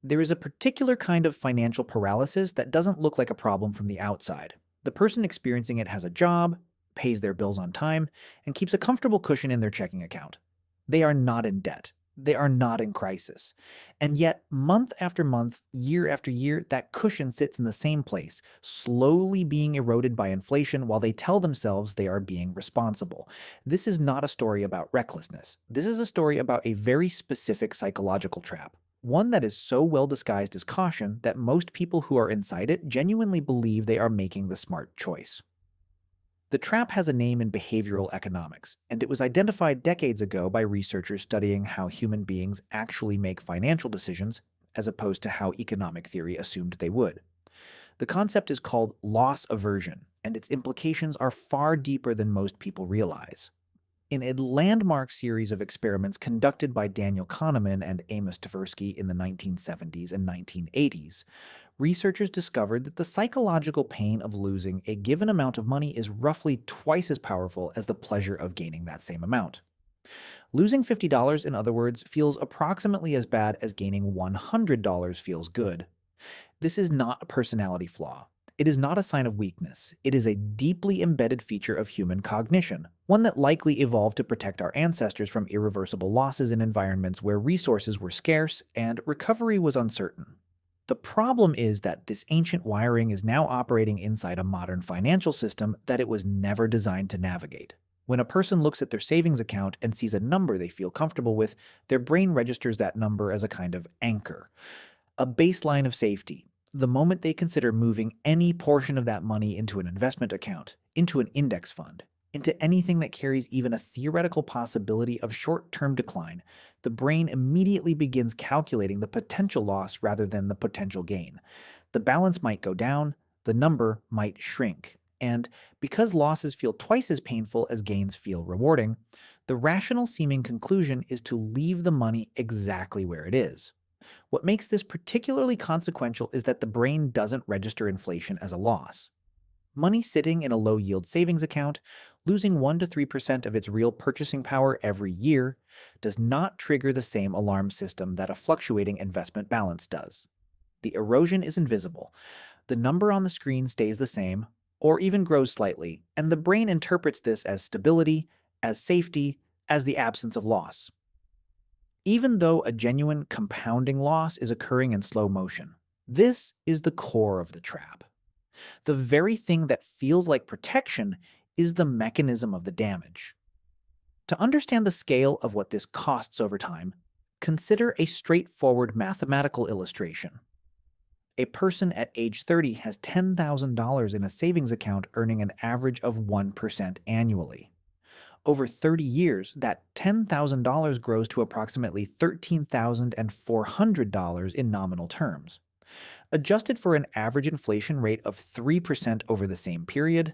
There is a particular kind of financial paralysis that doesn't look like a problem from the outside. The person experiencing it has a job, pays their bills on time, and keeps a comfortable cushion in their checking account. They are not in debt. They are not in crisis. And yet, month after month, year after year, that cushion sits in the same place, slowly being eroded by inflation while they tell themselves they are being responsible. This is not a story about recklessness. This is a story about a very specific psychological trap. One that is so well disguised as caution that most people who are inside it genuinely believe they are making the smart choice. The trap has a name in behavioral economics, and it was identified decades ago by researchers studying how human beings actually make financial decisions as opposed to how economic theory assumed they would. The concept is called loss aversion, and its implications are far deeper than most people realize. In a landmark series of experiments conducted by Daniel Kahneman and Amos Tversky in the 1970s and 1980s, researchers discovered that the psychological pain of losing a given amount of money is roughly twice as powerful as the pleasure of gaining that same amount. Losing $50, in other words, feels approximately as bad as gaining $100 feels good. This is not a personality flaw. It is not a sign of weakness. It is a deeply embedded feature of human cognition, one that likely evolved to protect our ancestors from irreversible losses in environments where resources were scarce and recovery was uncertain. The problem is that this ancient wiring is now operating inside a modern financial system that it was never designed to navigate. When a person looks at their savings account and sees a number they feel comfortable with, their brain registers that number as a kind of anchor, a baseline of safety. The moment they consider moving any portion of that money into an investment account, into an index fund, into anything that carries even a theoretical possibility of short-term decline, the brain immediately begins calculating the potential loss rather than the potential gain. The balance might go down, the number might shrink. And because losses feel twice as painful as gains feel rewarding, the rational seeming conclusion is to leave the money exactly where it is. What makes this particularly consequential is that the brain doesn't register inflation as a loss. Money sitting in a low-yield savings account, losing 1 to 3% of its real purchasing power every year, does not trigger the same alarm system that a fluctuating investment balance does. The erosion is invisible. The number on the screen stays the same, or even grows slightly, and the brain interprets this as stability, as safety, as the absence of loss. Even though a genuine compounding loss is occurring in slow motion. This is the core of the trap. The very thing that feels like protection is the mechanism of the damage. To understand the scale of what this costs over time, consider a straightforward mathematical illustration. A person at age 30 has $10,000 in a savings account earning an average of 1% annually. Over 30 years, that $10,000 grows to approximately $13,400 in nominal terms. Adjusted for an average inflation rate of 3% over the same period,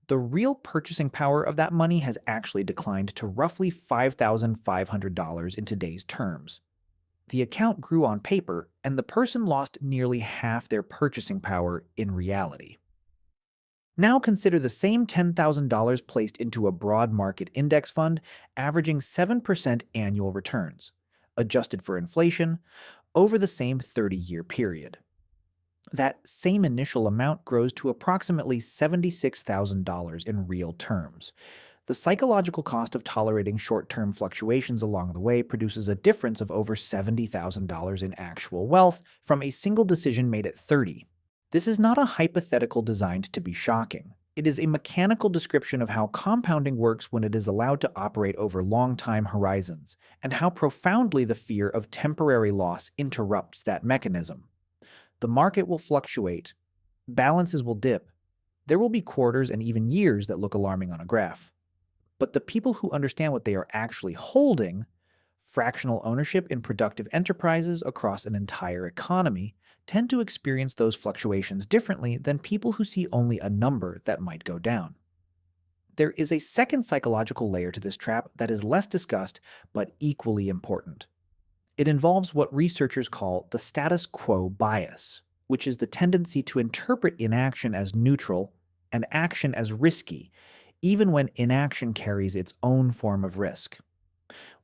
the real purchasing power of that money has actually declined to roughly $5,500 in today's terms. The account grew on paper, and the person lost nearly half their purchasing power in reality. Now consider the same $10,000 placed into a broad market index fund, averaging 7% annual returns, adjusted for inflation, over the same 30-year period. That same initial amount grows to approximately $76,000 in real terms. The psychological cost of tolerating short-term fluctuations along the way produces a difference of over $70,000 in actual wealth from a single decision made at 30. This is not a hypothetical designed to be shocking. It is a mechanical description of how compounding works when it is allowed to operate over long time horizons, and how profoundly the fear of temporary loss interrupts that mechanism. The market will fluctuate, balances will dip, there will be quarters and even years that look alarming on a graph. But the people who understand what they are actually holding, fractional ownership in productive enterprises across an entire economy, tend to experience those fluctuations differently than people who see only a number that might go down. There is a second psychological layer to this trap that is less discussed but equally important. It involves what researchers call the status quo bias, which is the tendency to interpret inaction as neutral and action as risky, even when inaction carries its own form of risk.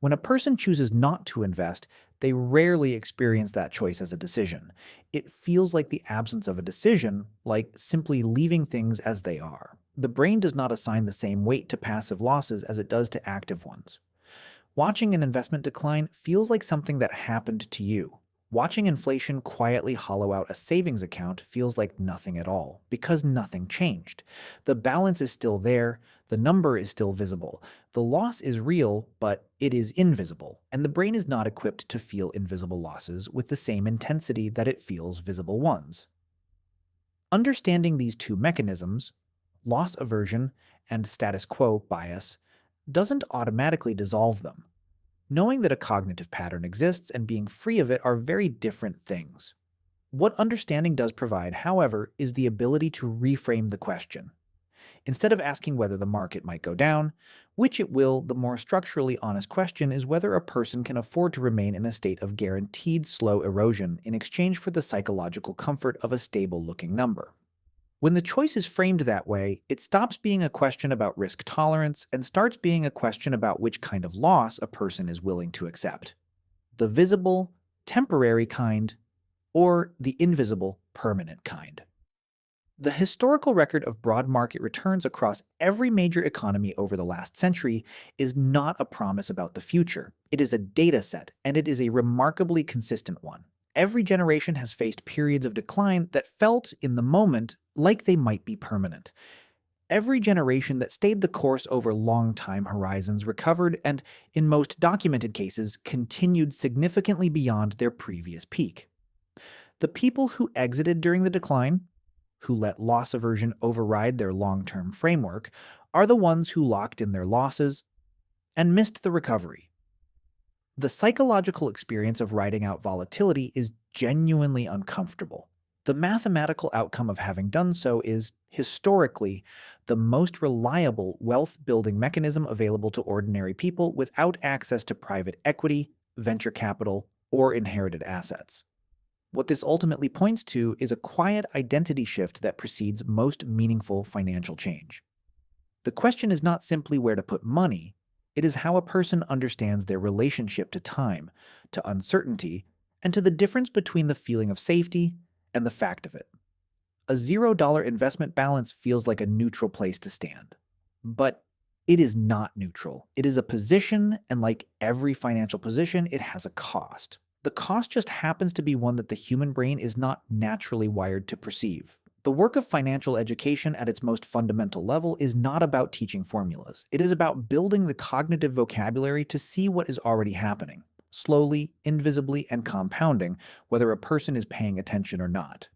When a person chooses not to invest, They rarely experience that choice as a decision. It feels like the absence of a decision, like simply leaving things as they are. The brain does not assign the same weight to passive losses as it does to active ones. Watching an investment decline feels like something that happened to you. Watching inflation quietly hollow out a savings account feels like nothing at all, because nothing changed. The balance is still there, the number is still visible. The loss is real, but it is invisible, and the brain is not equipped to feel invisible losses with the same intensity that it feels visible ones. Understanding these two mechanisms, loss aversion and status quo bias, doesn't automatically dissolve them. Knowing that a cognitive pattern exists and being free of it are very different things. What understanding does provide, however, is the ability to reframe the question. Instead of asking whether the market might go down, which it will, the more structurally honest question is whether a person can afford to remain in a state of guaranteed slow erosion in exchange for the psychological comfort of a stable-looking number. When the choice is framed that way, it stops being a question about risk tolerance and starts being a question about which kind of loss a person is willing to accept: the visible, temporary kind, or the invisible, permanent kind. The historical record of broad market returns across every major economy over the last century is not a promise about the future. It is a data set, and it is a remarkably consistent one. Every generation has faced periods of decline that felt, in the moment, like they might be permanent. Every generation that stayed the course over long time horizons recovered and, in most documented cases, continued significantly beyond their previous peak. The people who exited during the decline, who let loss aversion override their long-term framework, are the ones who locked in their losses and missed the recovery. The psychological experience of riding out volatility is genuinely uncomfortable. The mathematical outcome of having done so is, historically, the most reliable wealth-building mechanism available to ordinary people without access to private equity, venture capital, or inherited assets. What this ultimately points to is a quiet identity shift that precedes most meaningful financial change. The question is not simply where to put money, it is how a person understands their relationship to time, to uncertainty, and to the difference between the feeling of safety and the fact of it. A $0 investment balance feels like a neutral place to stand. But it is not neutral. It is a position, and like every financial position, it has a cost. The cost just happens to be one that the human brain is not naturally wired to perceive. The work of financial education at its most fundamental level is not about teaching formulas. It is about building the cognitive vocabulary to see what is already happening, slowly, invisibly, and compounding, whether a person is paying attention or not.